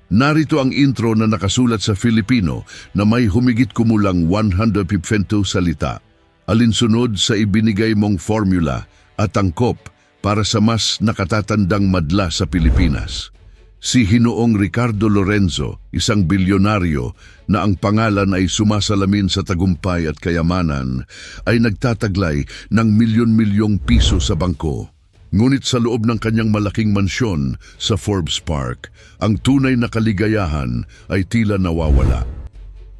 Narito ang intro na nakasulat sa Filipino na may humigit kumulang 150 salita. Alinsunod sa ibinigay mong formula at angkop para sa mas nakatatandang madla sa Pilipinas. Si Hinoong Ricardo Lorenzo, isang bilyonaryo na ang pangalan ay sumasalamin sa tagumpay at kayamanan, ay nagtataglay ng milyon-milyong piso sa bangko. Ngunit sa loob ng kanyang malaking mansyon sa Forbes Park, ang tunay na kaligayahan ay tila nawawala.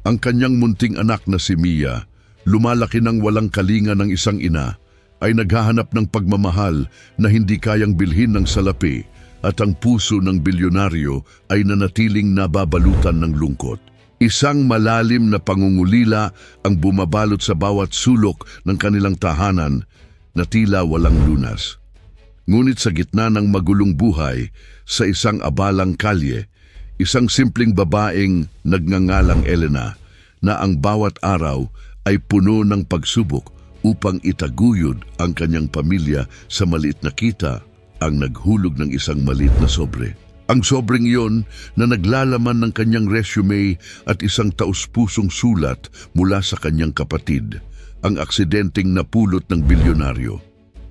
Ang kanyang munting anak na si Mia, lumalaki ng walang kalinga ng isang ina, ay naghahanap ng pagmamahal na hindi kayang bilhin ng salapi, at ang puso ng bilyonaryo ay nanatiling nababalutan ng lungkot. Isang malalim na pangungulila ang bumabalot sa bawat sulok ng kanilang tahanan na tila walang lunas. Ngunit sa gitna ng magulong buhay, sa isang abalang kalye, isang simpleng babaeng nagngangalang Elena na ang bawat araw ay puno ng pagsubok upang itaguyod ang kanyang pamilya sa maliit na kita ang naghulog ng isang maliit na sobre. Ang sobreng iyon na naglalaman ng kanyang resume at isang taus-pusong sulat mula sa kanyang kapatid, ang aksidenteng napulot ng bilyonaryo.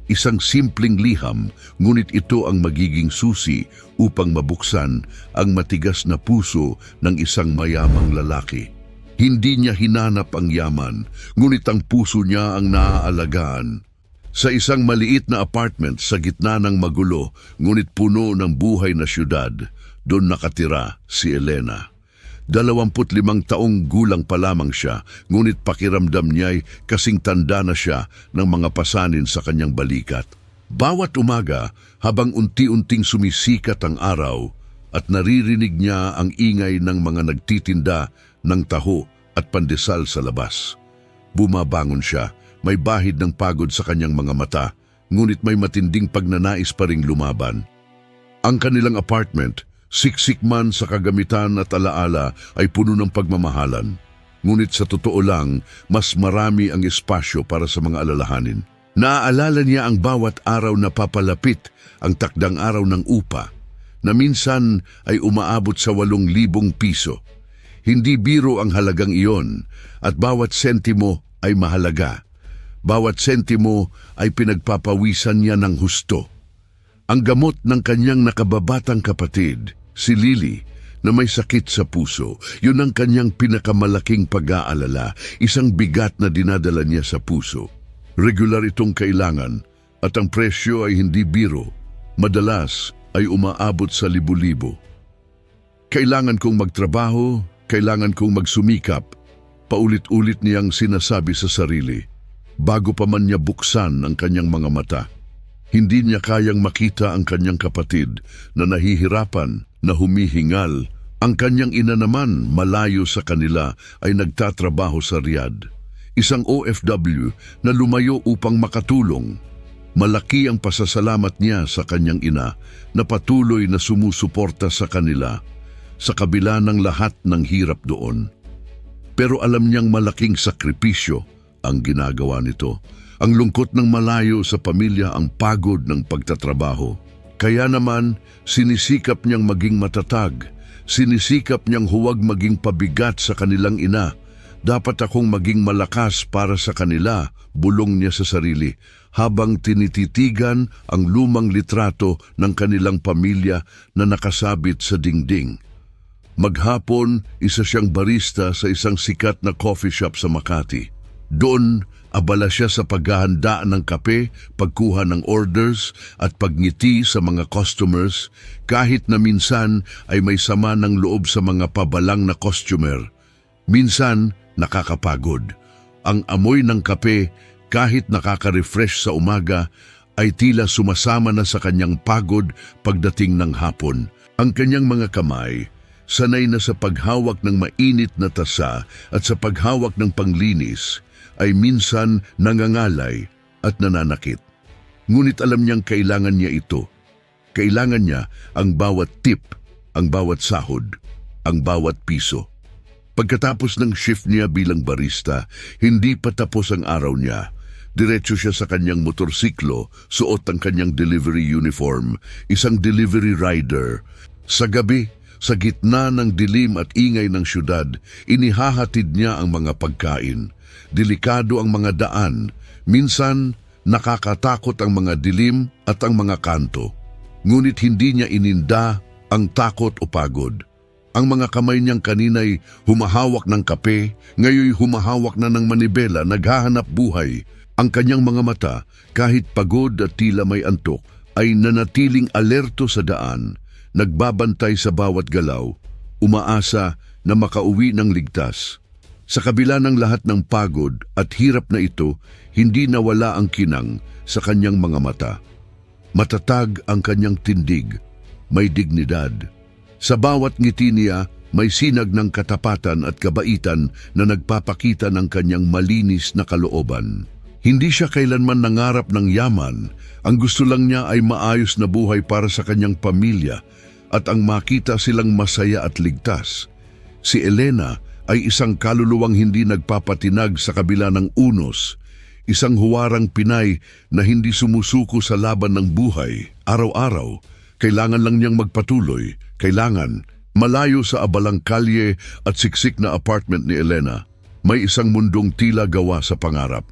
Isang simpleng liham, ngunit ito ang magiging susi upang mabuksan ang matigas na puso ng isang mayamang lalaki. Hindi niya hinanap ang yaman, ngunit ang puso niya ang naaalagaan. Sa isang maliit na apartment sa gitna ng magulo, ngunit puno ng buhay na syudad, doon nakatira si Elena. 25 taong gulang pa lamang siya, ngunit pakiramdam niya'y kasing tanda na siya ng mga pasanin sa kanyang balikat. Bawat umaga, habang unti-unting sumisikat ang araw, at naririnig niya ang ingay ng mga nagtitinda ng taho at pandesal sa labas. Bumabangon siya, may bahid ng pagod sa kanyang mga mata, ngunit may matinding pagnanais pa ring lumaban. Ang kanilang apartment, siksik man sa kagamitan at alaala, ay puno ng pagmamahalan. Ngunit sa totoo lang, mas marami ang espasyo para sa mga alalahanin. Naaalala niya ang bawat araw na papalapit ang takdang araw ng upa, na minsan ay umaabot sa 8,000 piso. Hindi biro ang halagang iyon, at bawat sentimo ay mahalaga. Bawat sentimo ay pinagpapawisan niya ng husto. Ang gamot ng kanyang nakababatang kapatid, si Lily, na may sakit sa puso, yun ang kanyang pinakamalaking pag-aalala, isang bigat na dinadala niya sa puso. Regular itong kailangan, at ang presyo ay hindi biro. Madalas ay umaabot sa 1,000. Kailangan kong magtrabaho, kailangan kong magsumikap, paulit-ulit niyang sinasabi sa sarili, bago pa man niya buksan ang kanyang mga mata. Hindi niya kayang makita ang kanyang kapatid na nahihirapan, na humihingal. Ang kanyang ina naman, malayo sa kanila, ay nagtatrabaho sa Riyadh. Isang OFW na lumayo upang makatulong. Malaki ang pasasalamat niya sa kanyang ina na patuloy na sumusuporta sa kanila sa kabila ng lahat ng hirap doon. Pero alam niyang malaking sakripisyo ang ginagawa nito. Ang lungkot ng malayo sa pamilya, ang pagod ng pagtatrabaho. Kaya naman, sinisikap niyang maging matatag, sinisikap niyang huwag maging pabigat sa kanilang ina. Dapat akong maging malakas para sa kanila, bulong niya sa sarili, habang tinititigan ang lumang litrato ng kanilang pamilya na nakasabit sa dingding. Maghapon, isa siyang barista sa isang sikat na coffee shop sa Makati. Doon, abala siya sa paghahanda ng kape, pagkuha ng orders at pagngiti sa mga customers, kahit na minsan ay may sama ng loob sa mga pabalang na customer. Minsan, nakakapagod. Ang amoy ng kape, kahit nakaka-refresh sa umaga, ay tila sumasama na sa kanyang pagod pagdating ng hapon. Ang kanyang mga kamay, sanay na sa paghawak ng mainit na tasa at sa paghawak ng panglinis, ay minsan nangangalay at nananakit. Ngunit alam niyang kailangan niya ito. Kailangan niya ang bawat tip, ang bawat sahod, ang bawat piso. Pagkatapos ng shift niya bilang barista, hindi pa tapos ang araw niya. Diretso siya sa kanyang motorsiklo, suot ang kanyang delivery uniform, isang delivery rider. Sa gabi, sa gitna ng dilim at ingay ng syudad, inihahatid niya ang mga pagkain. Delikado ang mga daan, minsan nakakatakot ang mga dilim at ang mga kanto. Ngunit hindi niya ininda ang takot o pagod. Ang mga kamay niyang kanina'y humahawak ng kape, ngayoy humahawak na ng manibela, naghahanap buhay. Ang kanyang mga mata, kahit pagod at tila may antok, ay nanatiling alerto sa daan, nagbabantay sa bawat galaw, umaasa na makauwi ng ligtas. Sa kabila ng lahat ng pagod at hirap na ito, hindi nawala ang kinang sa kanyang mga mata. Matatag ang kanyang tindig, may dignidad. Sa bawat ngiti niya, may sinag ng katapatan at kabaitan na nagpapakita ng kanyang malinis na kalooban. Hindi siya kailanman nangarap ng yaman, ang gusto lang niya ay maayos na buhay para sa kanyang pamilya at ang makita silang masaya at ligtas. Si Elena ay isang kaluluwang hindi nagpapatinag sa kabila ng unos, isang huwarang Pinay na hindi sumusuko sa laban ng buhay. Araw-araw, kailangan lang niyang magpatuloy, kailangan malayo sa abalang kalye at siksik na apartment ni Elena. May isang mundong tila gawa sa pangarap.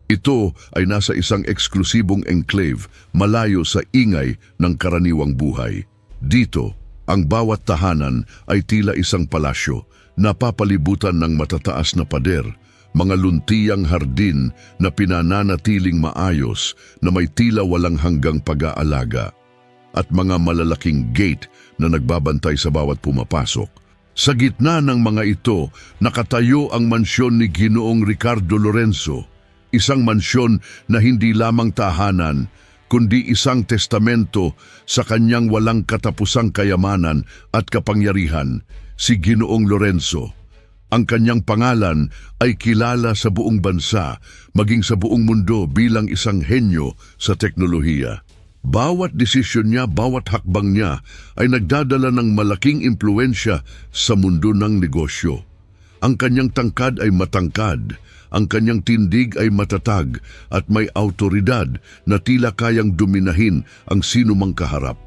Ito ay nasa isang eksklusibong enclave, malayo sa ingay ng karaniwang buhay. Dito, ang bawat tahanan ay tila isang palasyo, napapalibutan ng matataas na pader, mga luntiyang hardin na pinananatiling maayos na may tila walang hanggang pag-aalaga, at mga malalaking gate na nagbabantay sa bawat pumapasok. Sa gitna ng mga ito, nakatayo ang mansyon ni Ginoong Ricardo Lorenzo, isang mansyon na hindi lamang tahanan, kundi isang testamento sa kanyang walang katapusang kayamanan at kapangyarihan, si Ginoong Lorenzo. Ang kanyang pangalan ay kilala sa buong bansa, maging sa buong mundo bilang isang henyo sa teknolohiya. Bawat desisyon niya, bawat hakbang niya ay nagdadala ng malaking impluensya sa mundo ng negosyo. Ang kanyang tangkad ay matangkad, ang kanyang tindig ay matatag at may autoridad na tila kayang dominahin ang sinumang kaharap.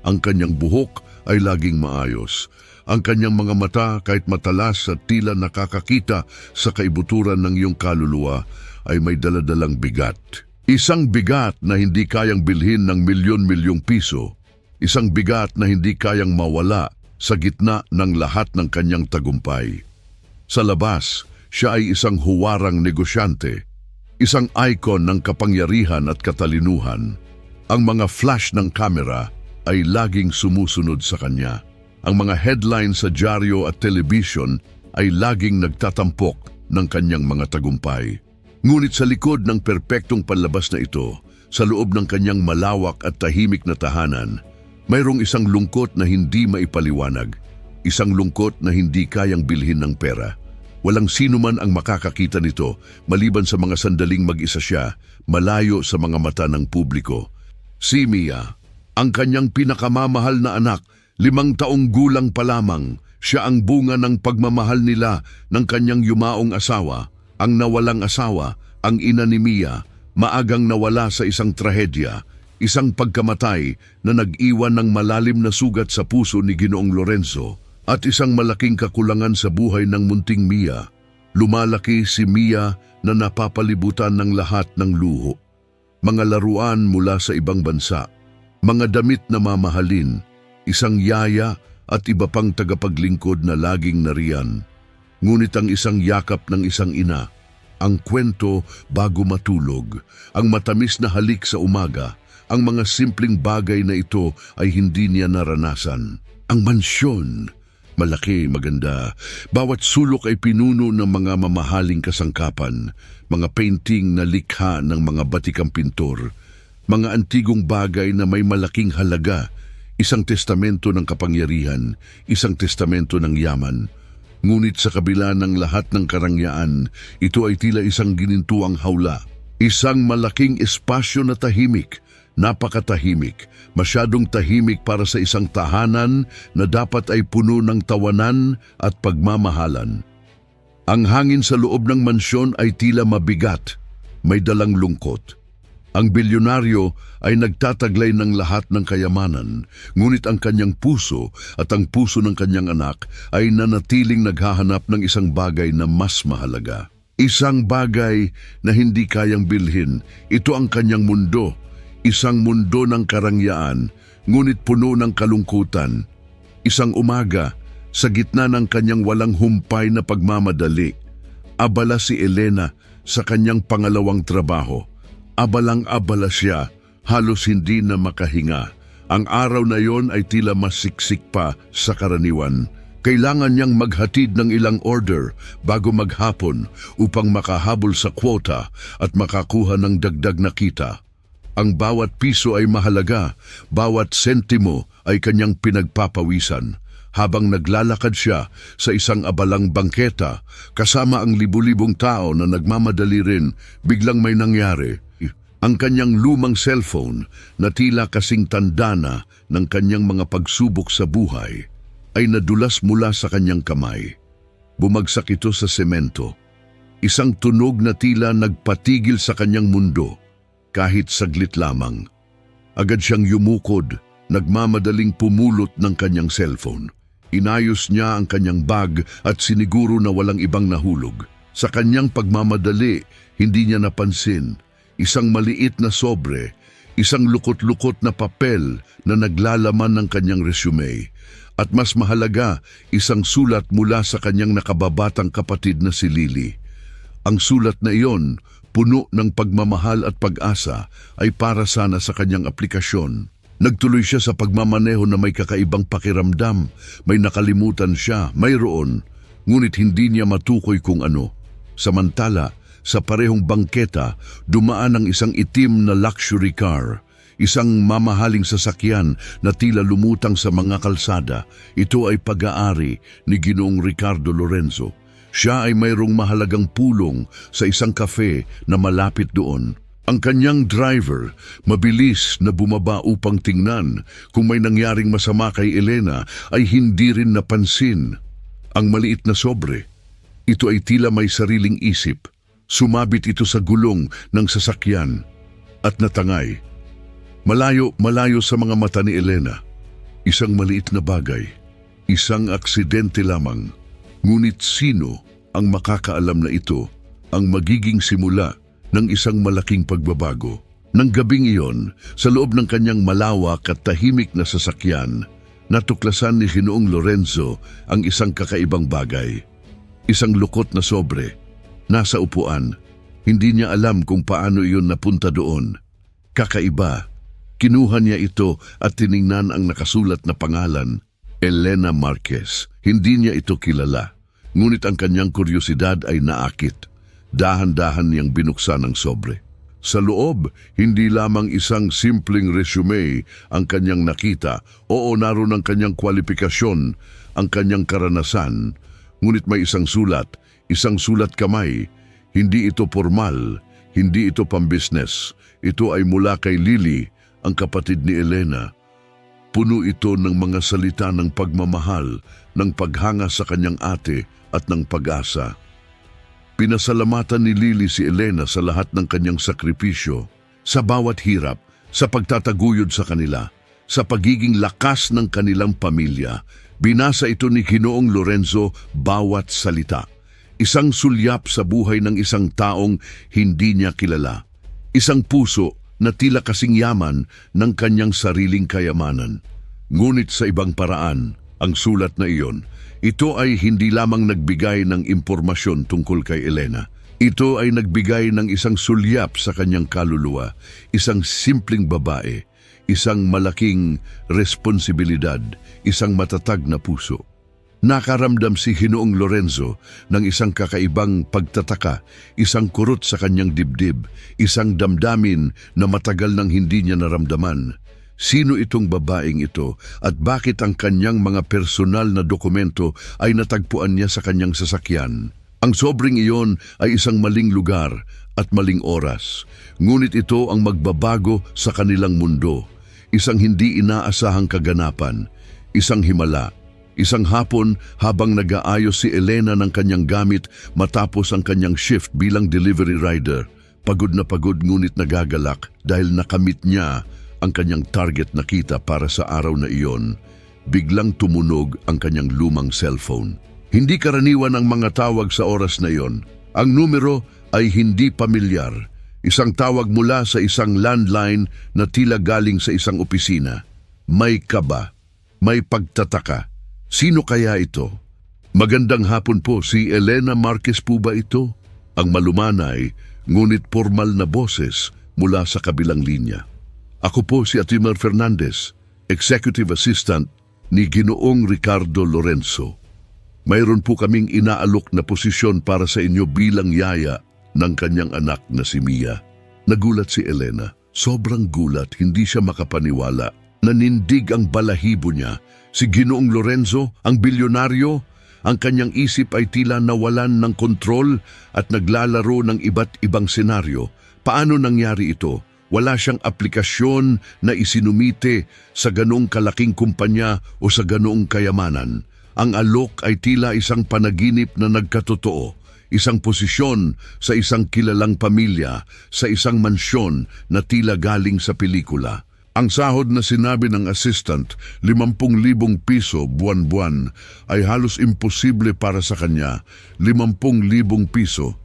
Ang kanyang buhok ay laging maayos. Ang kanyang mga mata kahit matalas at tila nakakakita sa kaibuturan ng iyong kaluluwa ay may daladalang bigat. Isang bigat na hindi kayang bilhin ng milyon-milyong piso. Isang bigat na hindi kayang mawala sa gitna ng lahat ng kanyang tagumpay. Sa labas, siya ay isang huwarang negosyante, isang icon ng kapangyarihan at katalinuhan. Ang mga flash ng kamera ay laging sumusunod sa kanya. Ang mga headlines sa dyaryo at television ay laging nagtatampok ng kanyang mga tagumpay. Ngunit sa likod ng perpektong panlabas na ito, sa loob ng kanyang malawak at tahimik na tahanan, mayroong isang lungkot na hindi maipaliwanag, isang lungkot na hindi kayang bilhin ng pera. Walang sino man ang makakakita nito maliban sa mga sandaling mag-isa siya, malayo sa mga mata ng publiko. Si Mia, ang kanyang pinakamamahal na anak, 5 taong gulang pa lamang, siya ang bunga ng pagmamahal nila ng kanyang yumaong asawa, ang nawalang asawa, ang ina ni Mia, maagang nawala sa isang trahedya, isang pagkamatay na nag-iwan ng malalim na sugat sa puso ni Ginoong Lorenzo, at isang malaking kakulangan sa buhay ng munting Mia. Lumalaki si Mia na napapalibutan ng lahat ng luho. Mga laruan mula sa ibang bansa, mga damit na mamahalin, isang yaya at iba pang tagapaglingkod na laging nariyan. Ngunit ang isang yakap ng isang ina, ang kwento bago matulog, ang matamis na halik sa umaga, ang mga simpleng bagay na ito ay hindi niya naranasan. Ang mansyon, malaki, maganda. Bawat sulok ay pinuno ng mga mamahaling kasangkapan, mga painting na likha ng mga batikang pintor, mga antigong bagay na may malaking halaga, isang testamento ng kapangyarihan, isang testamento ng yaman. Ngunit sa kabila ng lahat ng karangyaan, ito ay tila isang ginintuang hawla, isang malaking espasyo na tahimik, napakatahimik, masyadong tahimik para sa isang tahanan na dapat ay puno ng tawanan at pagmamahalan. Ang hangin sa loob ng mansyon ay tila mabigat, may dalang lungkot. Ang bilyonaryo ay nagtataglay ng lahat ng kayamanan, ngunit ang kanyang puso at ang puso ng kanyang anak ay nanatiling naghahanap ng isang bagay na mas mahalaga. Isang bagay na hindi kayang bilhin. Ito ang kanyang mundo. Isang mundo ng karangyaan, ngunit puno ng kalungkutan. Isang umaga, sa gitna ng kanyang walang humpay na pagmamadali, abala si Elena sa kanyang pangalawang trabaho. Abalang-abala siya, halos hindi na makahinga. Ang araw na yon ay tila masiksik pa sa karaniwan. Kailangan niyang maghatid ng ilang order bago maghapon upang makahabol sa kwota at makakuha ng dagdag na kita. Ang bawat piso ay mahalaga, bawat sentimo ay kanyang pinagpapawisan. Habang naglalakad siya sa isang abalang bangketa, kasama ang libu-libong tao na nagmamadali rin, biglang may nangyari. Ang kanyang lumang cellphone na tila kasing tanda na ng kanyang mga pagsubok sa buhay ay nadulas mula sa kanyang kamay. Bumagsak ito sa semento. Isang tunog na tila nagpatigil sa kanyang mundo, kahit saglit lamang. Agad siyang yumukod, nagmamadaling pumulot ng kanyang cellphone. Inayos niya ang kanyang bag at siniguro na walang ibang nahulog. Sa kanyang pagmamadali, hindi niya napansin. Isang maliit na sobre, isang lukot-lukot na papel na naglalaman ng kanyang resume. At mas mahalaga, isang sulat mula sa kanyang nakababatang kapatid na si Lily. Ang sulat na iyon, puno ng pagmamahal at pag-asa, ay para sana sa kanyang aplikasyon. Nagtuloy siya sa pagmamaneho na may kakaibang pakiramdam. May nakalimutan siya, mayroon, ngunit hindi niya matukoy kung ano. Samantala, sa parehong bangketa, dumaan ang isang itim na luxury car. Isang mamahaling sasakyan na tila lumutang sa mga kalsada. Ito ay pag-aari ni Ginoong Ricardo Lorenzo. Siya ay mayroong mahalagang pulong sa isang kafe na malapit doon. Ang kanyang driver, mabilis na bumaba upang tingnan kung may nangyaring masama kay Elena, ay hindi rin napansin. Ang maliit na sobre, ito ay tila may sariling isip. Sumabit ito sa gulong ng sasakyan at natangay. Malayo sa mga mata ni Elena. Isang maliit na bagay, isang aksidente lamang. Ngunit sino ang makakaalam na ito ang magiging simula ng isang malaking pagbabago? Nang gabing iyon, sa loob ng kanyang malawak at tahimik na sasakyan, natuklasan ni Ginoong Lorenzo ang isang kakaibang bagay. Isang lukot na sobre. Nasa upuan, hindi niya alam kung paano iyon napunta doon. Kakaiba, kinuha niya ito at tiningnan ang nakasulat na pangalan, Elena Marquez. Hindi niya ito kilala, ngunit ang kanyang kuryosidad ay naakit. Dahan-dahan niyang binuksan ang sobre. Sa loob, hindi lamang isang simpleng resume ang kanyang nakita. Oo, naroon ang kanyang kwalifikasyon, ang kanyang karanasan, ngunit may isang sulat kamay. Hindi ito formal, hindi ito pambisnes. Ito ay mula kay Lily, ang kapatid ni Elena. Puno ito ng mga salita ng pagmamahal, ng paghanga sa kanyang ate at ng pag-asa. Pinasalamatan ni Lily si Elena sa lahat ng kanyang sakripisyo, sa bawat hirap, sa pagtataguyod sa kanila, sa pagiging lakas ng kanilang pamilya. Binasa ito ni Ginoong Lorenzo bawat salita. Isang sulyap sa buhay ng isang taong hindi niya kilala. Isang puso na tila kasing yaman ng kanyang sariling kayamanan. Ngunit sa ibang paraan, ang sulat na iyon, ito ay hindi lamang nagbigay ng impormasyon tungkol kay Elena. Ito ay nagbigay ng isang sulyap sa kanyang kaluluwa, isang simpleng babae, isang malaking responsibilidad, isang matatag na puso. Nakaramdam si Ginoong Lorenzo ng isang kakaibang pagtataka, isang kurot sa kanyang dibdib, isang damdamin na matagal nang hindi niya naramdaman. Sino itong babaeng ito at bakit ang kanyang mga personal na dokumento ay natagpuan niya sa kanyang sasakyan? Ang sobreng iyon ay isang maling lugar at maling oras. Ngunit ito ang magbabago sa kanilang mundo. Isang hindi inaasahang kaganapan, isang himala. Isang hapon habang nag-aayos si Elena ng kanyang gamit matapos ang kanyang shift bilang delivery rider, Pagod na pagod ngunit nagagalak dahil nakamit niya ang kanyang target na kita para sa araw na iyon. Biglang tumunog ang kanyang lumang cellphone. Hindi karaniwan ang mga tawag sa oras na iyon. Ang numero ay hindi pamilyar. Isang tawag mula sa isang landline na tila galing sa isang opisina. May kaba, may pagtataka. Sino kaya ito? Magandang hapon po, si Elena Marquez po ba ito? Ang malumanay, ngunit formal na boses mula sa kabilang linya. Ako po si Atimer Fernandez, Executive Assistant ni Ginoong Ricardo Lorenzo. Mayroon po kaming inaalok na posisyon para sa inyo bilang yaya ng kanyang anak na si Mia. Nagulat si Elena. Sobrang gulat, hindi siya makapaniwala. Nanindig ang balahibo niya. Si Ginoong Lorenzo, ang bilyonaryo, ang kanyang isip ay tila nawalan ng kontrol at naglalaro ng iba't ibang senaryo. Paano nangyari ito? Wala siyang aplikasyon na isinumite sa ganoong kalaking kumpanya o sa ganoong kayamanan. Ang alok ay tila isang panaginip na nagkatotoo, isang posisyon sa isang kilalang pamilya, sa isang mansyon na tila galing sa pelikula. Ang sahod na sinabi ng assistant, 50,000 piso buwan-buwan, ay halos imposible para sa kanya. 50,000 piso.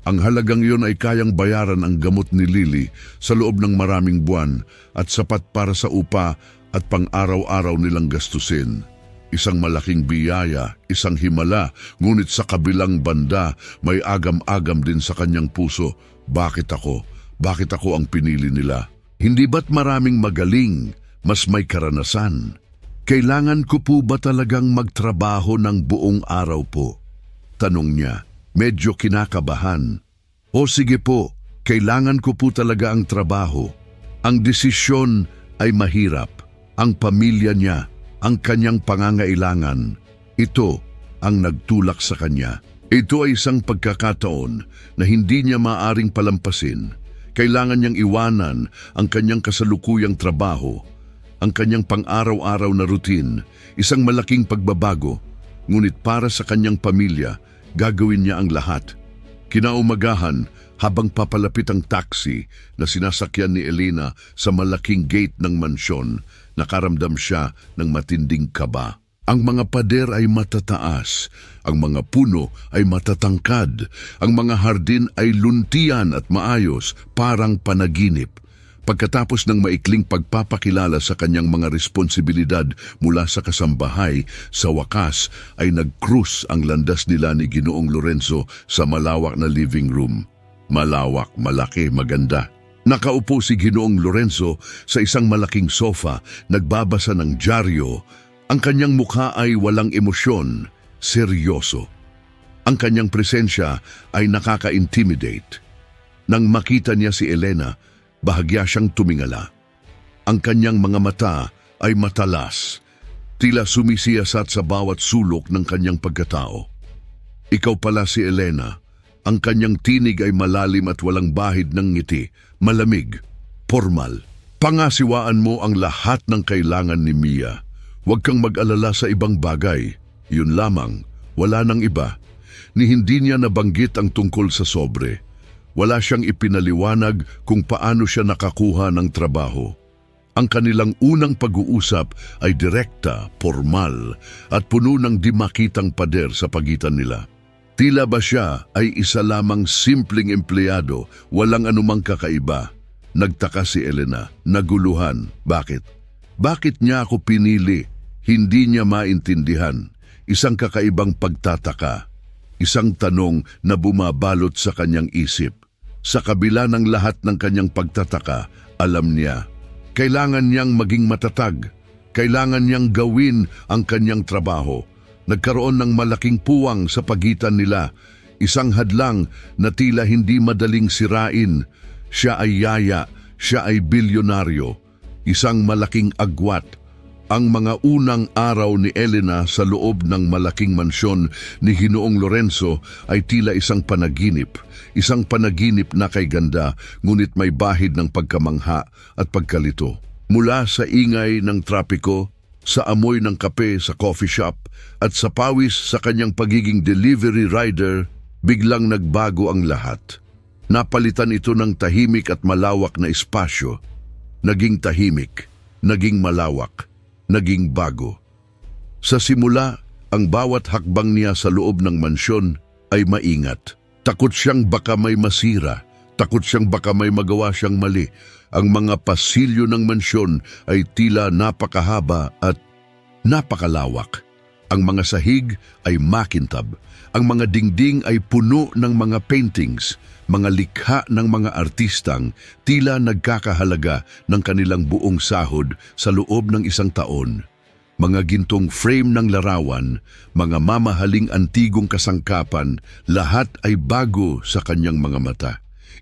Ang halagang iyon ay kayang bayaran ang gamot ni Lily sa loob ng maraming buwan at sapat para sa upa at pang-araw-araw nilang gastusin. Isang malaking biyaya, isang himala, ngunit sa kabilang banda may agam-agam din sa kanyang puso. Bakit ako? Bakit ako ang pinili nila? Hindi ba't maraming magaling, mas may karanasan? Kailangan ko po ba talagang magtrabaho ng buong araw po? Tanong niya, medyo kinakabahan. O sige po, kailangan ko po talaga ang trabaho. Ang desisyon ay mahirap. Ang pamilya niya, ang kanyang pangangailangan, ito ang nagtulak sa kanya. Ito ay isang pagkakataon na hindi niya maaring palampasin. Kailangan niyang iwanan ang kanyang kasalukuyang trabaho, ang kanyang pang-araw-araw na routine, isang malaking pagbabago. Ngunit para sa kanyang pamilya, gagawin niya ang lahat. Kinaumagahan, habang papalapit ang taxi na sinasakyan ni Elena sa malaking gate ng mansyon, nakaramdam siya ng matinding kaba. Ang mga pader ay matataas, ang mga puno ay matatangkad, ang mga hardin ay luntian at maayos, parang panaginip. Pagkatapos ng maikling pagpapakilala sa kanyang mga responsibilidad mula sa kasambahay, sa wakas ay nag-cruise ang landas nila ni Ginoong Lorenzo sa malawak na living room. Malawak, malaki, maganda. Nakaupo si Ginoong Lorenzo sa isang malaking sofa, nagbabasa ng dyaryo. Ang kanyang mukha ay walang emosyon, seryoso. Ang kanyang presensya ay nakaka-intimidate. Nang makita niya si Elena, bahagya siyang tumingala. Ang kanyang mga mata ay matalas, tila sumisiyasat sa bawat sulok ng kanyang pagkatao. Ikaw pala si Elena. Ang kanyang tinig ay malalim at walang bahid ng ngiti, malamig, formal. Pangasiwaan mo ang lahat ng kailangan ni Mia. Huwag kang mag-alala sa ibang bagay. Yun lamang, wala nang iba. Ni hindi niya nabanggit ang tungkol sa sobre. Wala siyang ipinaliwanag kung paano siya nakakuha ng trabaho. Ang kanilang unang pag-uusap ay direkta, formal, at puno ng di makitang pader sa pagitan nila. Tila ba siya ay isa lamang simpleng empleyado, walang anumang kakaiba. Nagtaka si Elena, naguluhan. Bakit? Bakit niya ako pinili? Hindi niya maintindihan. Isang kakaibang pagtataka. Isang tanong na bumabalot sa kanyang isip. Sa kabila ng lahat ng kanyang pagtataka, alam niya, kailangan niyang maging matatag. Kailangan niyang gawin ang kanyang trabaho. Nagkaroon ng malaking puwang sa pagitan nila. Isang hadlang na tila hindi madaling sirain. Siya ay yaya, siya ay bilyonaryo. Isang malaking agwat. Ang mga unang araw ni Elena sa loob ng malaking mansyon ni Ginoong Lorenzo ay tila isang panaginip. Isang panaginip na kay ganda, ngunit may bahid ng pagkamangha at pagkalito. Mula sa ingay ng trapiko, sa amoy ng kape sa coffee shop, at sa pawis sa kanyang pagiging delivery rider, biglang nagbago ang lahat. Napalitan ito ng tahimik at malawak na espasyo. Naging tahimik, naging malawak, naging bago. Sa simula, ang bawat hakbang niya sa loob ng mansyon ay maingat. Takot siyang baka may masira, takot siyang baka may magawa siyang mali. Ang mga pasilyo ng mansyon ay tila napakahaba at napakalawak. Ang mga sahig ay makintab. Ang mga dingding ay puno ng mga paintings, mga likha ng mga artistang tila nagkakahalaga ng kanilang buong sahod sa loob ng isang taon. Mga gintong frame ng larawan, mga mamahaling antigong kasangkapan, lahat ay bago sa kanyang mga mata.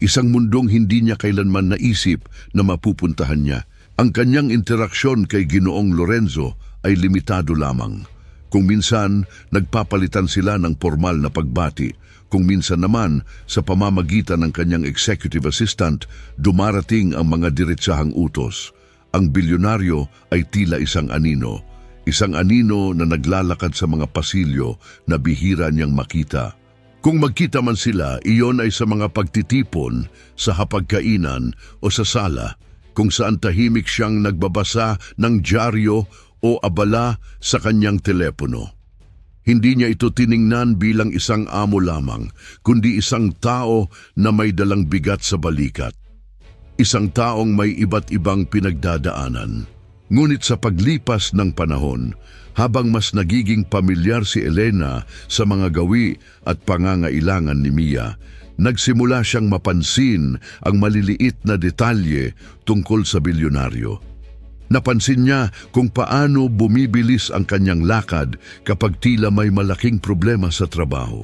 Isang mundong hindi niya kailanman naisip na mapupuntahan niya. Ang kanyang interaksyon kay Ginoong Lorenzo ay limitado lamang. Kung minsan, nagpapalitan sila ng formal na pagbati. Kung minsan naman, sa pamamagitan ng kanyang executive assistant, dumarating ang mga diretsahang utos. Ang bilyonaryo ay tila isang anino. Isang anino na naglalakad sa mga pasilyo na bihira niyang makita. Kung magkita man sila, iyon ay sa mga pagtitipon, sa hapagkainan o sa sala, kung saan tahimik siyang nagbabasa ng dyaryo o abala sa kanyang telepono. Hindi niya ito tiningnan bilang isang amo lamang, kundi isang tao na may dalang bigat sa balikat. Isang taong may iba't ibang pinagdadaanan. Ngunit sa paglipas ng panahon, habang mas nagiging pamilyar si Elena sa mga gawi at pangangailangan ni Mia, nagsimula siyang mapansin ang maliliit na detalye tungkol sa bilyonaryo. Napansin niya kung paano bumibilis ang kanyang lakad kapag tila may malaking problema sa trabaho.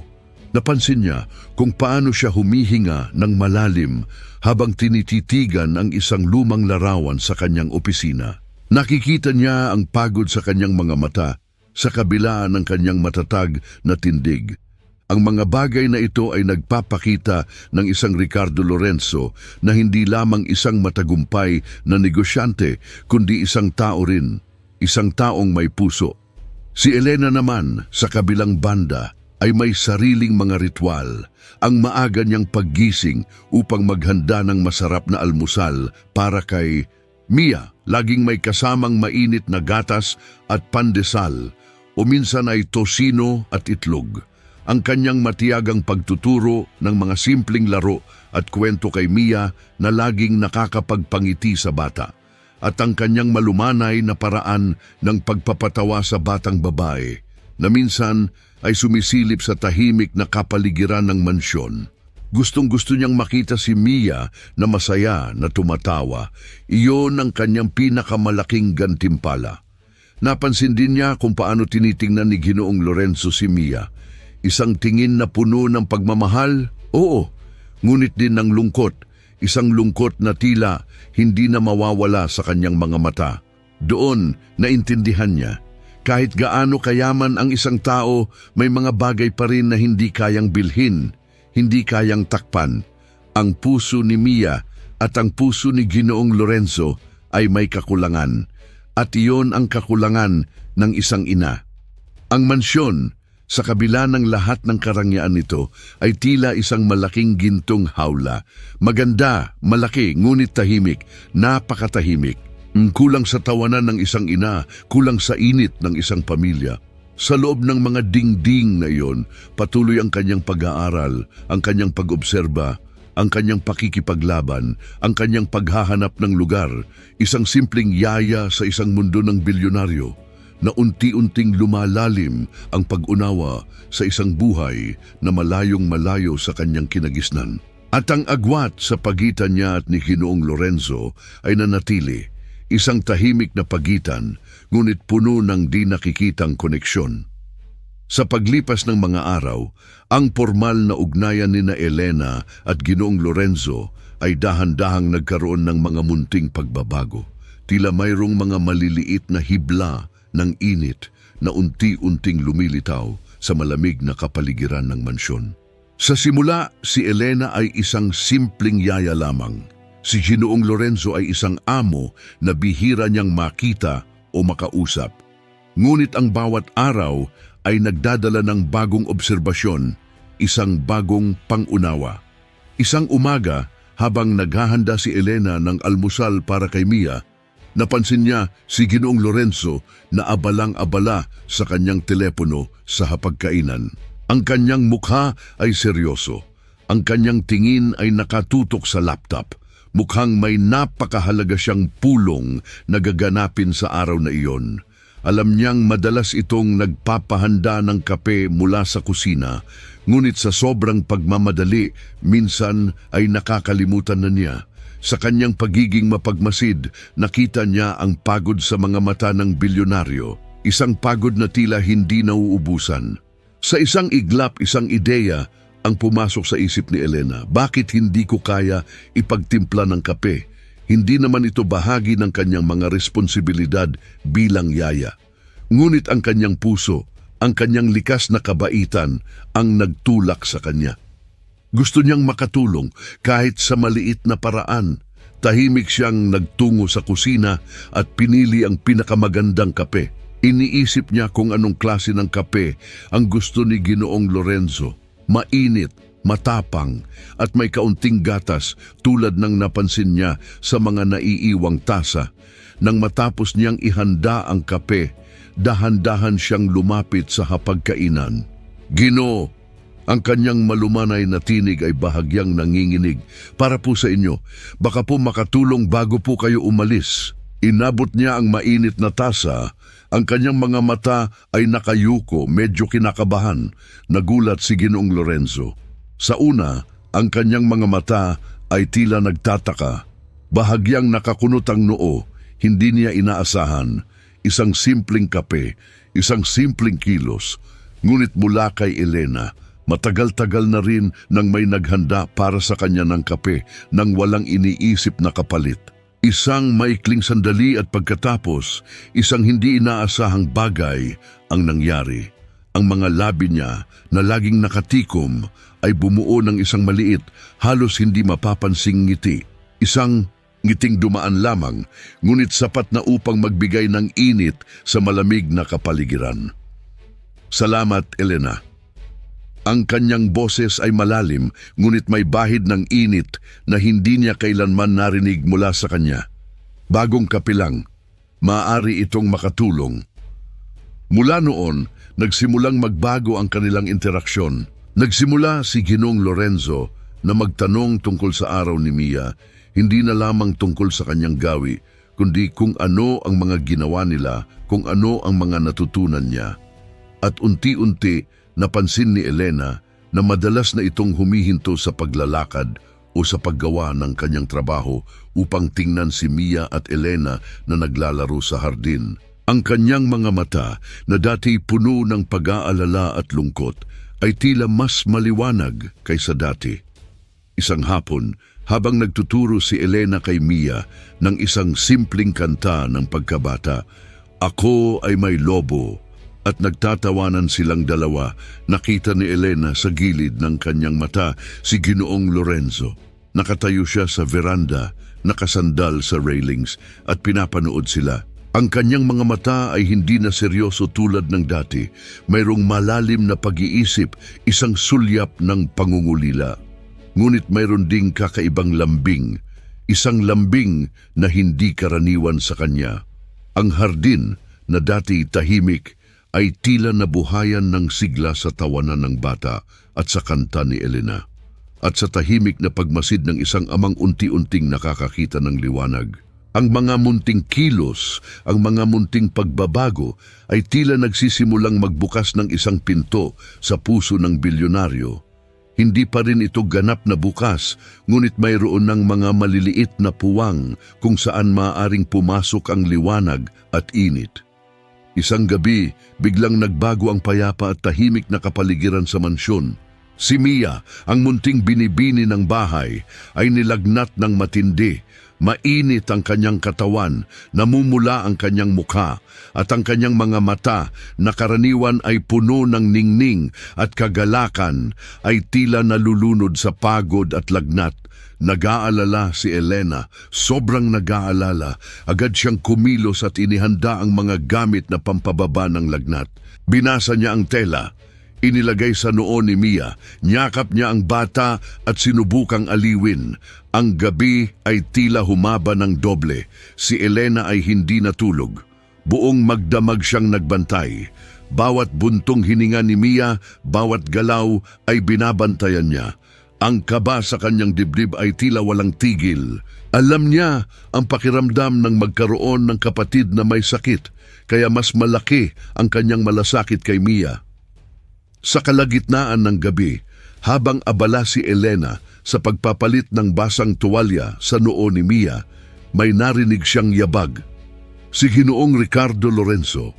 Napansin niya kung paano siya humihinga ng malalim habang tinititigan ang isang lumang larawan sa kanyang opisina. Nakikita niya ang pagod sa kanyang mga mata sa kabila ng kanyang matatag na tindig. Ang mga bagay na ito ay nagpapakita ng isang Ricardo Lorenzo na hindi lamang isang matagumpay na negosyante, kundi isang tao rin, isang taong may puso. Si Elena naman, sa kabilang banda, ay may sariling mga ritual, ang maaga niyang paggising upang maghanda ng masarap na almusal para kay Mia. Laging may kasamang mainit na gatas at pandesal o minsan ay tosino at itlog. Ang kanyang matiyagang pagtuturo ng mga simpleng laro at kwento kay Mia na laging nakakapagpangiti sa bata. At ang kanyang malumanay na paraan ng pagpapatawa sa batang babae na minsan ay sumisilip sa tahimik na kapaligiran ng mansyon. Gustong-gusto niyang makita si Mia na masaya, na tumatawa. Iyon ang kanyang pinakamalaking gantimpala. Napansin din niya kung paano tinitingnan ni Ginoong Lorenzo si Mia. Isang tingin na puno ng pagmamahal, oo, ngunit din ng lungkot. Isang lungkot na tila hindi na mawawala sa kanyang mga mata. Doon, naintindihan niya. Kahit gaano kayaman ang isang tao, may mga bagay pa rin na hindi kayang bilhin, hindi kayang takpan. Ang puso ni Mia at ang puso ni Ginoong Lorenzo ay may kakulangan, at iyon ang kakulangan ng isang ina. Ang mansyon, sa kabila ng lahat ng karangyaan nito, ay tila isang malaking gintong hawla. Maganda, malaki, ngunit tahimik, napakatahimik. Kulang sa tawanan ng isang ina, kulang sa init ng isang pamilya. Sa loob ng mga dingding na iyon, patuloy ang kanyang pag-aaral, ang kanyang pag-obserba, ang kanyang pakikipaglaban, ang kanyang paghahanap ng lugar, isang simpleng yaya sa isang mundo ng bilyonaryo, na unti-unting lumalalim ang pag-unawa sa isang buhay na malayong malayo sa kanyang kinagisnan. At ang agwat sa pagitan niya at ni Ginoong Lorenzo ay nanatili, isang tahimik na pagitan, ngunit puno ng di nakikitang koneksyon. Sa paglipas ng mga araw, ang formal na ugnayan ni na Elena at Ginoong Lorenzo ay dahan-dahang nagkaroon ng mga munting pagbabago. Tila mayroong mga maliliit na hibla ng init na unti-unting lumilitaw sa malamig na kapaligiran ng mansyon. Sa simula, si Elena ay isang simpleng yaya lamang. Si Ginoong Lorenzo ay isang amo na bihira niyang makita o makausap. Ngunit ang bawat araw ay nagdadala ng bagong obserbasyon, isang bagong pangunawa. Isang umaga, habang naghahanda si Elena ng almusal para kay Mia, napansin niya si Ginoong Lorenzo na abalang-abala sa kanyang telepono sa hapagkainan. Ang kanyang mukha ay seryoso. Ang kanyang tingin ay nakatutok sa laptop. Mukhang may napakahalaga siyang pulong na gaganapin sa araw na iyon. Alam niyang madalas itong nagpapahanda ng kape mula sa kusina, ngunit sa sobrang pagmamadali, minsan ay nakakalimutan na niya. Sa kanyang pagiging mapagmasid, nakita niya ang pagod sa mga mata ng bilyonaryo, isang pagod na tila hindi nauubusan. Sa isang iglap, isang ideya ang pumasok sa isip ni Elena. Bakit hindi ko kaya ipagtimpla ng kape? Hindi naman ito bahagi ng kanyang mga responsibilidad bilang yaya. Ngunit ang kanyang puso, ang kanyang likas na kabaitan ang nagtulak sa kanya. Gusto niyang makatulong kahit sa maliit na paraan. Tahimik siyang nagtungo sa kusina at pinili ang pinakamagandang kape. Iniisip niya kung anong klase ng kape ang gusto ni Ginoong Lorenzo. Mainit, matapang, at may kaunting gatas tulad ng napansin niya sa mga naiiwang tasa. Nang matapos niyang ihanda ang kape, dahan-dahan siyang lumapit sa hapagkainan. "Ginoo," ang kanyang malumanay na tinig ay bahagyang nanginginig. "Para po sa inyo, baka po makatulong bago po kayo umalis." Inabot niya ang mainit na tasa. Ang kanyang mga mata ay nakayuko, medyo kinakabahan. Nagulat si Ginoong Lorenzo. Sa una, ang kanyang mga mata ay tila nagtataka. Bahagyang nakakunot ang noo, hindi niya inaasahan. Isang simpleng kape, isang simpleng kilos. Ngunit mula kay Elena, matagal-tagal na rin nang may naghanda para sa kanya ng kape nang walang iniisip na kapalit. Isang maikling sandali at pagkatapos, isang hindi inaasahang bagay ang nangyari. Ang mga labi niya na laging nakatikom ay bumuo ng isang maliit, halos hindi mapapansing ngiti. Isang ngiting dumaan lamang, ngunit sapat na upang magbigay ng init sa malamig na kapaligiran. "Salamat, Elena." Ang kanyang boses ay malalim, ngunit may bahid ng init na hindi niya kailanman narinig mula sa kanya. "Bagong kape lang, maaari itong makatulong." Mula noon, nagsimulang magbago ang kanilang interaksyon. Nagsimula si Ginoong Lorenzo na magtanong tungkol sa araw ni Mia, hindi na lamang tungkol sa kanyang gawi, kundi kung ano ang mga ginawa nila, kung ano ang mga natutunan niya. At unti-unti, napansin ni Elena na madalas na itong humihinto sa paglalakad o sa paggawa ng kanyang trabaho upang tingnan si Mia at Elena na naglalaro sa hardin. Ang kanyang mga mata na dati puno ng pag-aalala at lungkot ay tila mas maliwanag kaysa dati. Isang hapon, habang nagtuturo si Elena kay Mia ng isang simpleng kanta ng pagkabata, "Ako ay may lobo," at nagtatawanan silang dalawa, nakita ni Elena sa gilid ng kanyang mata si Ginoong Lorenzo. Nakatayo siya sa veranda, nakasandal sa railings at pinapanood sila. Ang kanyang mga mata ay hindi na seryoso tulad ng dati. Mayroong malalim na pag-iisip, isang sulyap ng pangungulila. Ngunit mayroon ding kakaibang lambing, isang lambing na hindi karaniwan sa kanya. Ang hardin na dati tahimik ay tila nabuhayan ng sigla sa tawanan ng bata at sa kanta ni Elena. At sa tahimik na pagmasid ng isang amang unti-unting nakakakita ng liwanag. Ang mga munting kilos, ang mga munting pagbabago ay tila nagsisimulang magbukas ng isang pinto sa puso ng bilyonaryo. Hindi pa rin ito ganap na bukas, ngunit mayroon ng mga maliliit na puwang kung saan maaaring pumasok ang liwanag at init. Isang gabi, biglang nagbago ang payapa at tahimik na kapaligiran sa mansyon. Si Mia, ang munting binibini ng bahay, ay nilagnat ng matindi. Mainit ang kanyang katawan, namumula ang kanyang mukha, at ang kanyang mga mata na karaniwan ay puno ng ningning at kagalakan ay tila nalulunod sa pagod at lagnat. Nag-aalala si Elena, sobrang nag-aalala. Agad siyang kumilos at inihanda ang mga gamit na pampababa ng lagnat. Binasa niya ang tela. Inilagay sa noo ni Mia, niyakap niya ang bata at sinubukang aliwin. Ang gabi ay tila humaba ng doble. Si Elena ay hindi natulog. Buong magdamag siyang nagbantay. Bawat buntong hininga ni Mia, bawat galaw ay binabantayan niya. Ang kaba sa kanyang dibdib ay tila walang tigil. Alam niya ang pakiramdam ng magkaroon ng kapatid na may sakit, kaya mas malaki ang kanyang malasakit kay Mia. Sa kalagitnaan ng gabi, habang abala si Elena sa pagpapalit ng basang tuwalya sa noo ni Mia, may narinig siyang yabag. Si Ginoong Ricardo Lorenzo.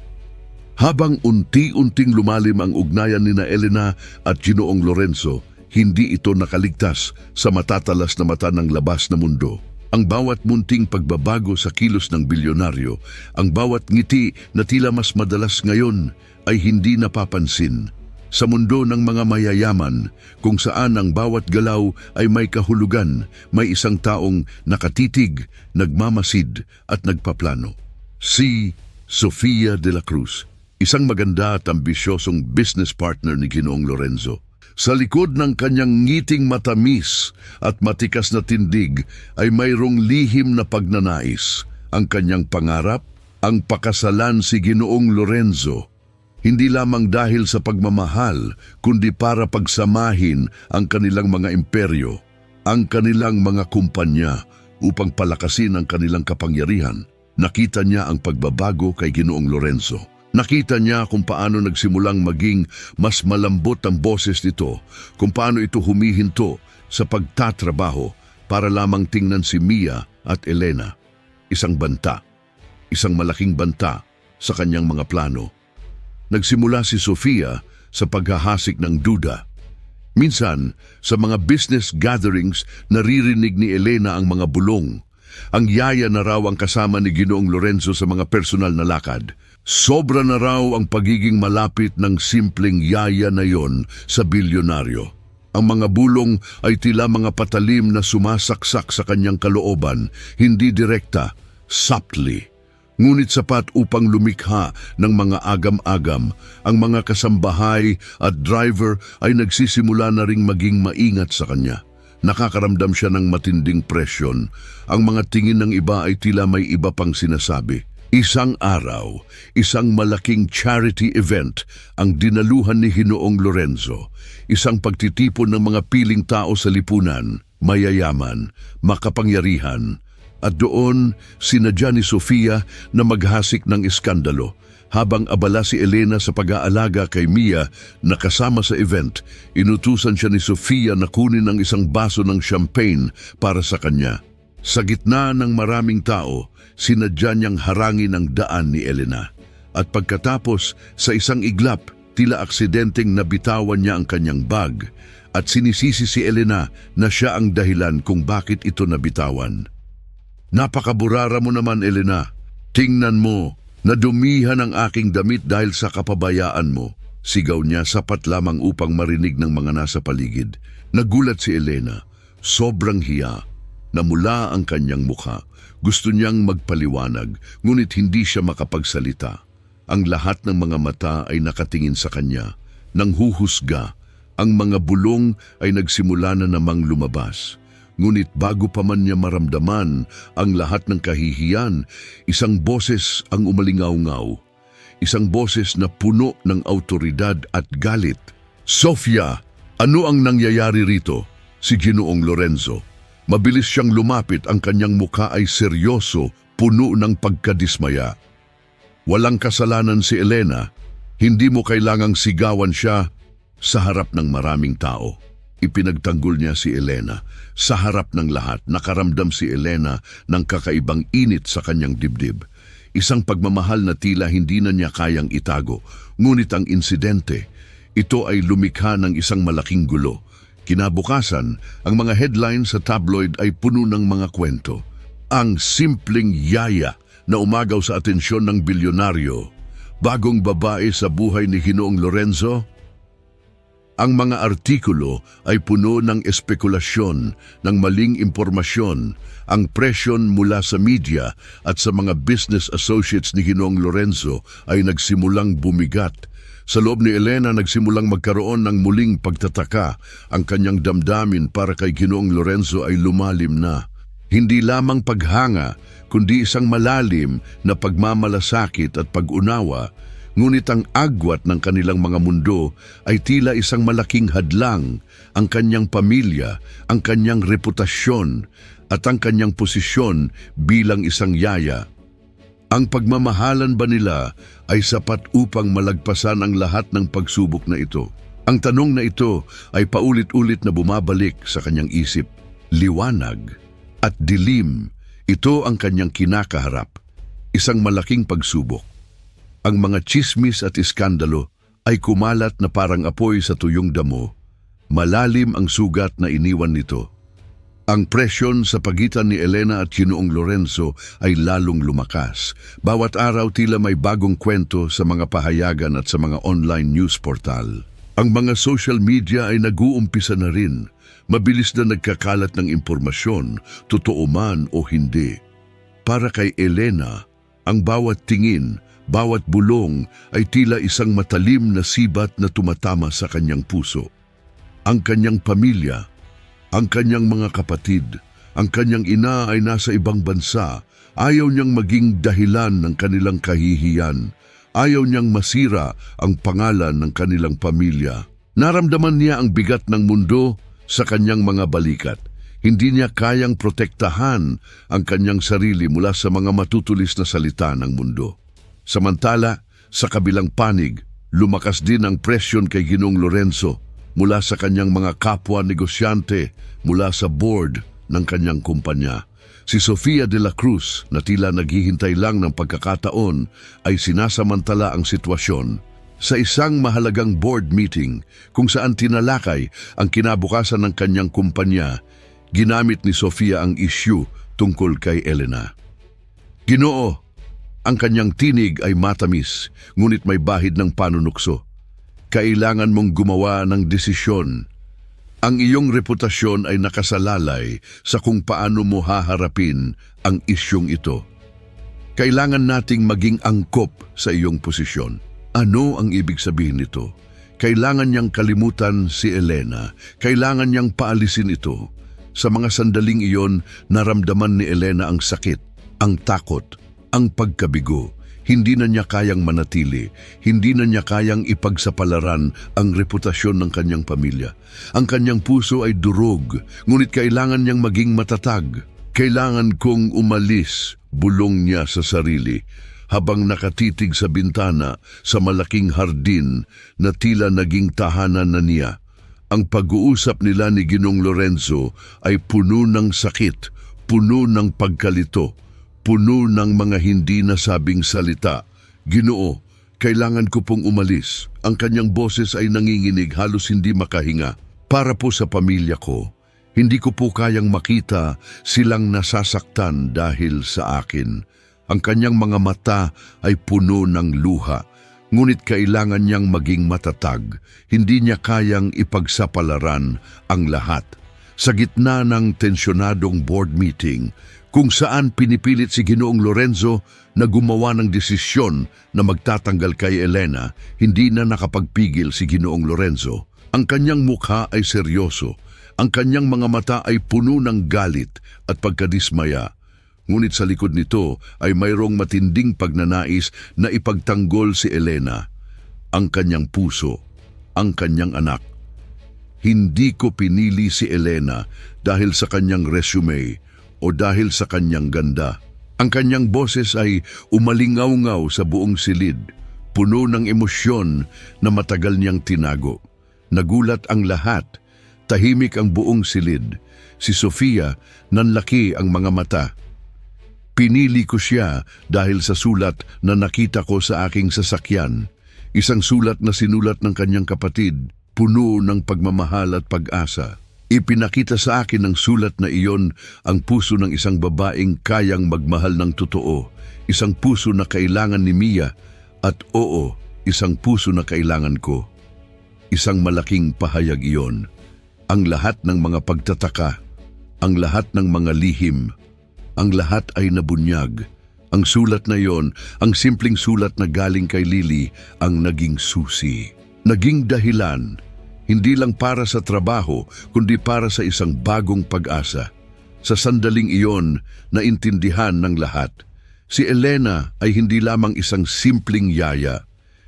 Habang unti-unting lumalim ang ugnayan nina Elena at Ginoong Lorenzo, hindi ito nakaligtas sa matatalas na mata ng labas na mundo. Ang bawat munting pagbabago sa kilos ng bilyonaryo, ang bawat ngiti na tila mas madalas ngayon ay hindi napapansin. Sa mundo ng mga mayayaman, kung saan ang bawat galaw ay may kahulugan, may isang taong nakatitig, nagmamasid at nagpaplano. Si Sofia de la Cruz, isang maganda at ambisyosong business partner ni Ginoong Lorenzo. Sa likod ng kanyang ngiting matamis at matikas na tindig ay mayroong lihim na pagnanais. Ang kanyang pangarap, ang pakasalan si Ginoong Lorenzo. Hindi lamang dahil sa pagmamahal, kundi para pagsamahin ang kanilang mga imperyo, ang kanilang mga kumpanya upang palakasin ang kanilang kapangyarihan. Nakita niya ang pagbabago kay Ginoong Lorenzo. Nakita niya kung paano nagsimulang maging mas malambot ang boses nito, kung paano ito humihinto sa pagtatrabaho para lamang tingnan si Mia at Elena. Isang banta, isang malaking banta sa kanyang mga plano. Nagsimula si Sofia sa paghahasik ng duda. Minsan, sa mga business gatherings, naririnig ni Elena ang mga bulong. Ang yaya na raw ang kasama ni Ginoong Lorenzo sa mga personal na lakad. Sobra na raw ang pagiging malapit ng simpleng yaya na yon sa bilyonaryo. Ang mga bulong ay tila mga patalim na sumasaksak sa kanyang kalooban, hindi direkta, subtly. Ngunit sapat upang lumikha ng mga agam-agam. Ang mga kasambahay at driver ay nagsisimula na ring maging maingat sa kanya. Nakakaramdam siya ng matinding presyon. Ang mga tingin ng iba ay tila may iba pang sinasabi. Isang araw, isang malaking charity event ang dinaluhan ni Ginoong Lorenzo. Isang pagtitipon ng mga piling tao sa lipunan, mayayaman, makapangyarihan. At doon, sinadya ni Sofia na maghasik ng iskandalo. Habang abala si Elena sa pag-aalaga kay Mia na kasama sa event, inutusan siya ni Sofia na kunin ang isang baso ng champagne para sa kanya. Sa gitna ng maraming tao, sinadya niyang harangin ang daan ni Elena. At pagkatapos, sa isang iglap, tila aksidenteng nabitawan niya ang kanyang bag at sinisisi si Elena na siya ang dahilan kung bakit ito nabitawan. Napakaburara mo naman, Elena. Tingnan mo, nadumihan ang aking damit dahil sa kapabayaan mo. Sigaw niya sapat lamang upang marinig ng mga nasa paligid. Nagulat si Elena. Sobrang hiya. Namula ang kanyang mukha. Gusto niyang magpaliwanag, ngunit hindi siya makapagsalita. Ang lahat ng mga mata ay nakatingin sa kanya. Nang huhusga, ang mga bulong ay nagsimula na namang lumabas. Ngunit bago pa man niya maramdaman ang lahat ng kahihiyan, isang boses ang umalingaw-ngaw. Isang boses na puno ng autoridad at galit. Sofia, ano ang nangyayari rito? Si Ginoong Lorenzo. Mabilis siyang lumapit, ang kanyang mukha ay seryoso, puno ng pagkadismaya. Walang kasalanan si Elena, hindi mo kailangang sigawan siya sa harap ng maraming tao. Ipinagtanggol niya si Elena. Sa harap ng lahat, nakaramdam si Elena ng kakaibang init sa kanyang dibdib. Isang pagmamahal na tila hindi na niya kayang itago. Ngunit ang insidente, ito ay lumikha ng isang malaking gulo. Kinabukasan, ang mga headlines sa tabloid ay puno ng mga kwento. Ang simpleng yaya na umagaw sa atensyon ng bilyonaryo, bagong babae sa buhay ni Ginoong Lorenzo. Ang mga artikulo ay puno ng espekulasyon, ng maling impormasyon. Ang presyon mula sa media at sa mga business associates ni Ginoong Lorenzo ay nagsimulang bumigat. Sa loob ni Elena nagsimulang magkaroon ng muling pagtataka. Ang kanyang damdamin para kay Ginoong Lorenzo ay lumalim na. Hindi lamang paghanga, kundi isang malalim na pagmamalasakit at pag-unawa. Ngunit ang agwat ng kanilang mga mundo ay tila isang malaking hadlang. Ang kanyang pamilya, ang kanyang reputasyon, at ang kanyang posisyon bilang isang yaya. Ang pagmamahalan ba nila ay sapat upang malagpasan ang lahat ng pagsubok na ito? Ang tanong na ito ay paulit-ulit na bumabalik sa kanyang isip. Liwanag at dilim, ito ang kanyang kinakaharap. Isang malaking pagsubok. Ang mga tsismis at iskandalo ay kumalat na parang apoy sa tuyong damo. Malalim ang sugat na iniwan nito. Ang presyon sa pagitan ni Elena at Ginoong Lorenzo ay lalong lumakas. Bawat araw tila may bagong kwento sa mga pahayagan at sa mga online news portal. Ang mga social media ay nag-uumpisa na rin. Mabilis na nagkakalat ng impormasyon, totoo man o hindi. Para kay Elena, ang bawat tingin, bawat bulong ay tila isang matalim na sibat na tumatama sa kanyang puso. Ang kanyang pamilya, ang kanyang mga kapatid, ang kanyang ina ay nasa ibang bansa. Ayaw niyang maging dahilan ng kanilang kahihiyan. Ayaw niyang masira ang pangalan ng kanilang pamilya. Naramdaman niya ang bigat ng mundo sa kanyang mga balikat. Hindi niya kayang protektahan ang kanyang sarili mula sa mga matutulis na salita ng mundo. Samantala, sa kabilang panig, lumakas din ang presyon kay Ginoong Lorenzo mula sa kanyang mga kapwa negosyante, mula sa board ng kanyang kumpanya. Si Sofia de la Cruz, na tila naghihintay lang ng pagkakataon, ay sinasamantala ang sitwasyon. Sa isang mahalagang board meeting kung saan tinalakay ang kinabukasan ng kanyang kumpanya, ginamit ni Sofia ang issue tungkol kay Elena. Ginoo, ang kanyang tinig ay matamis, ngunit may bahid ng panunukso. Kailangan mong gumawa ng desisyon. Ang iyong reputasyon ay nakasalalay sa kung paano mo haharapin ang isyong ito. Kailangan nating maging angkop sa iyong posisyon. Ano ang ibig sabihin nito? Kailangan niyang kalimutan si Elena. Kailangan niyang paalisin ito. Sa mga sandaling iyon, naramdaman ni Elena ang sakit, ang takot, ang pagkabigo. Hindi na niya kayang manatili, hindi na niya kayang ipagsapalaran ang reputasyon ng kanyang pamilya. Ang kanyang puso ay durog, ngunit kailangan niyang maging matatag. Kailangan kong umalis, bulong niya sa sarili, habang nakatitig sa bintana sa malaking hardin na tila naging tahanan na niya. Ang pag-uusap nila ni Ginoong Lorenzo ay puno ng sakit, puno ng pagkalito, puno ng mga hindi nasabing salita. Ginoo, kailangan ko pong umalis. Ang kanyang boses ay nanginginig, halos hindi makahinga. Para po sa pamilya ko, hindi ko po kayang makita silang nasasaktan dahil sa akin. Ang kanyang mga mata ay puno ng luha, ngunit kailangan niyang maging matatag. Hindi niya kayang ipagsapalaran ang lahat. Sa gitna ng tensyonadong board meeting, kung saan pinipilit si Ginoong Lorenzo na gumawa ng desisyon na magtatanggal kay Elena, hindi na nakapagpigil si Ginoong Lorenzo. Ang kanyang mukha ay seryoso, ang kanyang mga mata ay puno ng galit at pagkadismaya. Ngunit sa likod nito ay mayroong matinding pagnanais na ipagtanggol si Elena, ang kanyang puso, ang kanyang anak. Hindi ko pinili si Elena dahil sa kanyang resume o dahil sa kanyang ganda. Ang kanyang boses ay umalingaw-ngaw sa buong silid, puno ng emosyon na matagal niyang tinago. Nagulat ang lahat, tahimik ang buong silid. Si Sofia, nanlaki ang mga mata. Pinili ko siya dahil sa sulat na nakita ko sa aking sasakyan. Isang sulat na sinulat ng kanyang kapatid, puno ng pagmamahal at pag-asa. Ipinakita sa akin ng sulat na iyon ang puso ng isang babaeng kayang magmahal ng totoo, isang puso na kailangan ni Mia, at oo, isang puso na kailangan ko. Isang malaking pahayag iyon. Ang lahat ng mga pagtataka, ang lahat ng mga lihim, ang lahat ay nabunyag, Ang sulat na yon, ang simpleng sulat na galing kay Lily, ang naging susi. Naging dahilan, hindi lang para sa trabaho, kundi para sa isang bagong pag-asa. Sa sandaling iyon, naintindihan ng lahat. Si Elena ay hindi lamang isang simpleng yaya.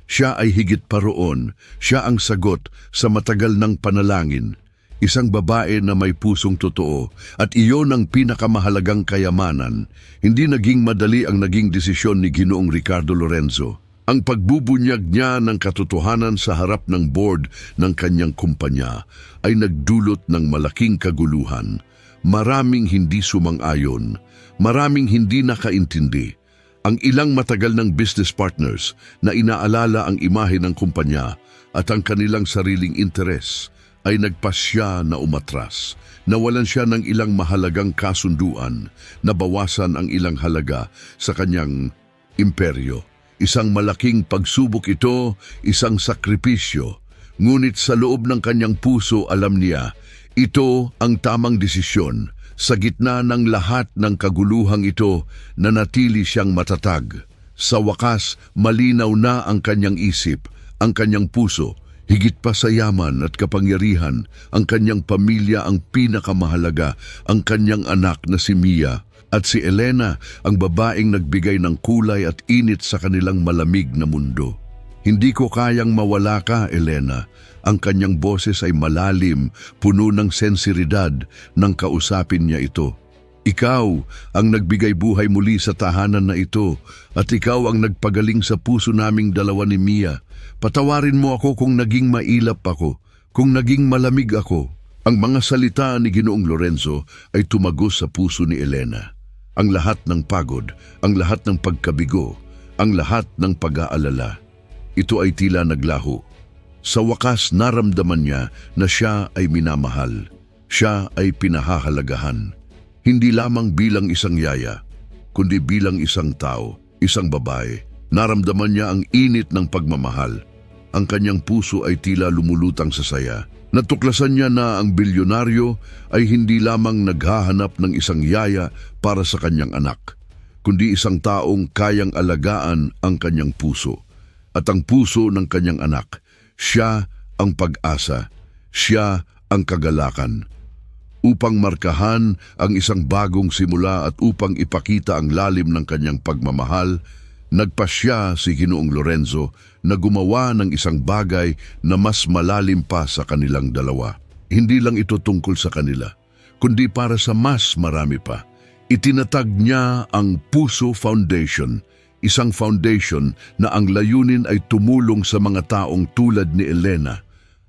Siya ay higit pa roon. Siya ang sagot sa matagal ng panalangin. Isang babae na may pusong totoo, at iyon ang pinakamahalagang kayamanan. Hindi naging madali ang naging desisyon ni Ginoong Ricardo Lorenzo. Ang pagbubunyag niya ng katotohanan sa harap ng board ng kanyang kumpanya ay nagdulot ng malaking kaguluhan. Maraming hindi sumang-ayon, maraming hindi nakaintindi. Ang ilang matagal ng business partners na inaalala ang imahe ng kumpanya at ang kanilang sariling interes ay nagpasya na umatras. Nawalan siya ng ilang mahalagang kasunduan, nabawasan ang ilang halaga sa kanyang imperyo. Isang malaking pagsubok ito, isang sakripisyo. Ngunit sa loob ng kanyang puso alam niya, ito ang tamang desisyon. Sa gitna ng lahat ng kaguluhang ito, nanatili siyang matatag. Sa wakas, malinaw na ang kanyang isip, ang kanyang puso. Higit pa sa yaman at kapangyarihan, ang kanyang pamilya ang pinakamahalaga, ang kanyang anak na si Mia at si Elena, ang babaeng nagbigay ng kulay at init sa kanilang malamig na mundo. Hindi ko kayang mawala ka, Elena. Ang kanyang boses ay malalim, puno ng sensiridad nang kausapin niya ito. Ikaw ang nagbigay buhay muli sa tahanan na ito at ikaw ang nagpagaling sa puso naming dalawa ni Mia. Patawarin mo ako kung naging mailap ako, kung naging malamig ako. Ang mga salita ni Ginoong Lorenzo ay tumagos sa puso ni Elena. Ang lahat ng pagod, ang lahat ng pagkabigo, ang lahat ng pag-aalala. Ito ay tila naglaho. Sa wakas naramdaman niya na siya ay minamahal. Siya ay pinahahalagahan. Hindi lamang bilang isang yaya, kundi bilang isang tao, isang babae. Naramdaman niya ang init ng pagmamahal. Ang kanyang puso ay tila lumulutang sa saya. Natuklasan niya na ang bilyonaryo ay hindi lamang naghahanap ng isang yaya para sa kanyang anak, kundi isang taong kayang alagaan ang kanyang puso. At ang puso ng kanyang anak, siya ang pag-asa, siya ang kagalakan. Upang markahan ang isang bagong simula at upang ipakita ang lalim ng kanyang pagmamahal, nagpasya si Ginoong Lorenzo na gumawa ng isang bagay na mas malalim pa sa kanilang dalawa. Hindi lang ito tungkol sa kanila, kundi para sa mas marami pa. Itinatag niya ang Puso Foundation, isang foundation na ang layunin ay tumulong sa mga taong tulad ni Elena,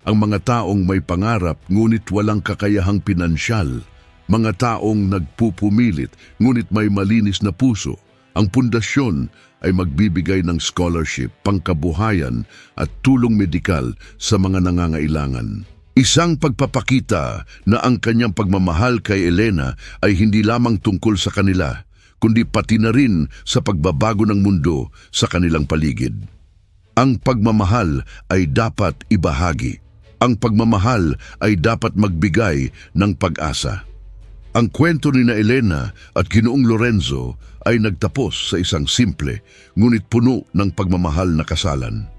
ang mga taong may pangarap ngunit walang kakayahang pinansyal, mga taong nagpupumilit ngunit may malinis na puso. Ang pundasyon ay magbibigay ng scholarship, pangkabuhayan at tulong medikal sa mga nangangailangan. Isang pagpapakita na ang kanyang pagmamahal kay Elena ay hindi lamang tungkol sa kanila, kundi pati na rin sa pagbabago ng mundo sa kanilang paligid. Ang pagmamahal ay dapat ibahagi. Ang pagmamahal ay dapat magbigay ng pag-asa. Ang kwento ni na Elena at Ginoong Lorenzo ay nagtapos sa isang simple, ngunit puno ng pagmamahal na kasalan.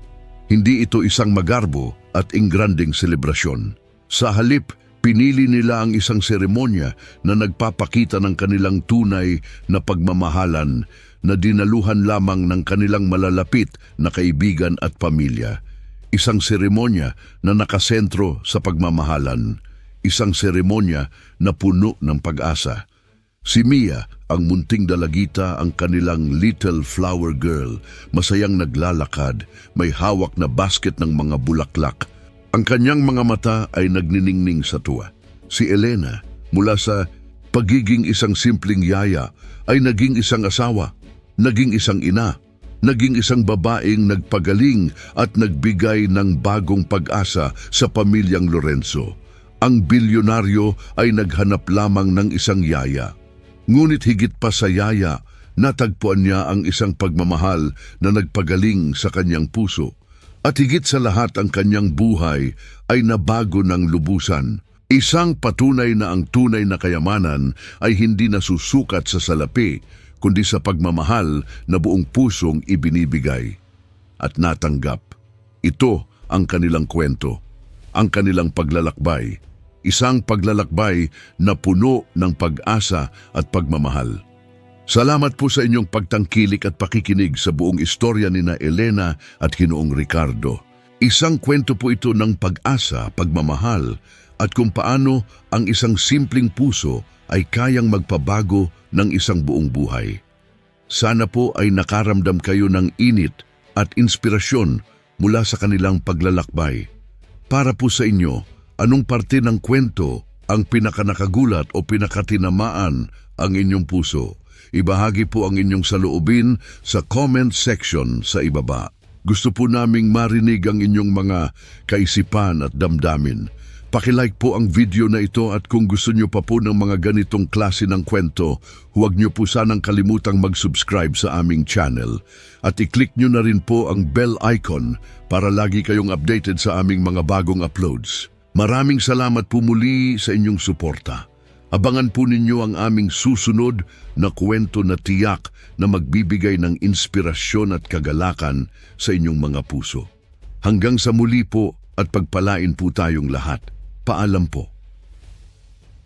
Hindi ito isang magarbo at ingranding selebrasyon. Sa halip, pinili nila ang isang seremonya na nagpapakita ng kanilang tunay na pagmamahalan na dinaluhan lamang ng kanilang malalapit na kaibigan at pamilya. Isang seremonya na nakasentro sa pagmamahalan. Isang seremonya na puno ng pag-asa. Si Mia, ang munting dalagita, ang kanilang little flower girl, masayang naglalakad, may hawak na basket ng mga bulaklak. Ang kanyang mga mata ay nagniningning sa tuwa. Si Elena, mula sa pagiging isang simpleng yaya, ay naging isang asawa, naging isang ina, naging isang babaeng nagpagaling at nagbigay ng bagong pag-asa sa pamilyang Lorenzo. Ang bilyonaryo ay naghanap lamang ng isang yaya. Ngunit higit pa sa yaya, natagpuan niya ang isang pagmamahal na nagpagaling sa kanyang puso. At higit sa lahat, ang kanyang buhay ay nabago ng lubusan. Isang patunay na ang tunay na kayamanan ay hindi nasusukat sa salapi, kundi sa pagmamahal na buong pusong ibinibigay at natanggap. Ito ang kanilang kwento, ang kanilang paglalakbay, isang paglalakbay na puno ng pag-asa at pagmamahal. Salamat po sa inyong pagtangkilik at pakikinig sa buong istorya ni na Elena at Ginoong Ricardo. Isang kwento po ito ng pag-asa, pagmamahal, at kung paano ang isang simpleng puso ay kayang magpabago ng isang buong buhay. Sana po ay nakaramdam kayo ng init at inspirasyon mula sa kanilang paglalakbay. Para po sa inyo, anong parte ng kwento ang pinakanakagulat o pinakatinamaan ang inyong puso? Ibahagi po ang inyong saloobin sa comment section sa ibaba. Gusto po naming marinig ang inyong mga kaisipan at damdamin. Pakilike po ang video na ito at kung gusto nyo pa po ng mga ganitong klase ng kwento, huwag nyo po sanang kalimutang mag-subscribe sa aming channel. At i-click nyo na rin po ang bell icon para lagi kayong updated sa aming mga bagong uploads. Maraming salamat po muli sa inyong suporta. Abangan po ninyo ang aming susunod na kwento na tiyak na magbibigay ng inspirasyon at kagalakan sa inyong mga puso. Hanggang sa muli po at pagpalain po tayong lahat. Paalam po.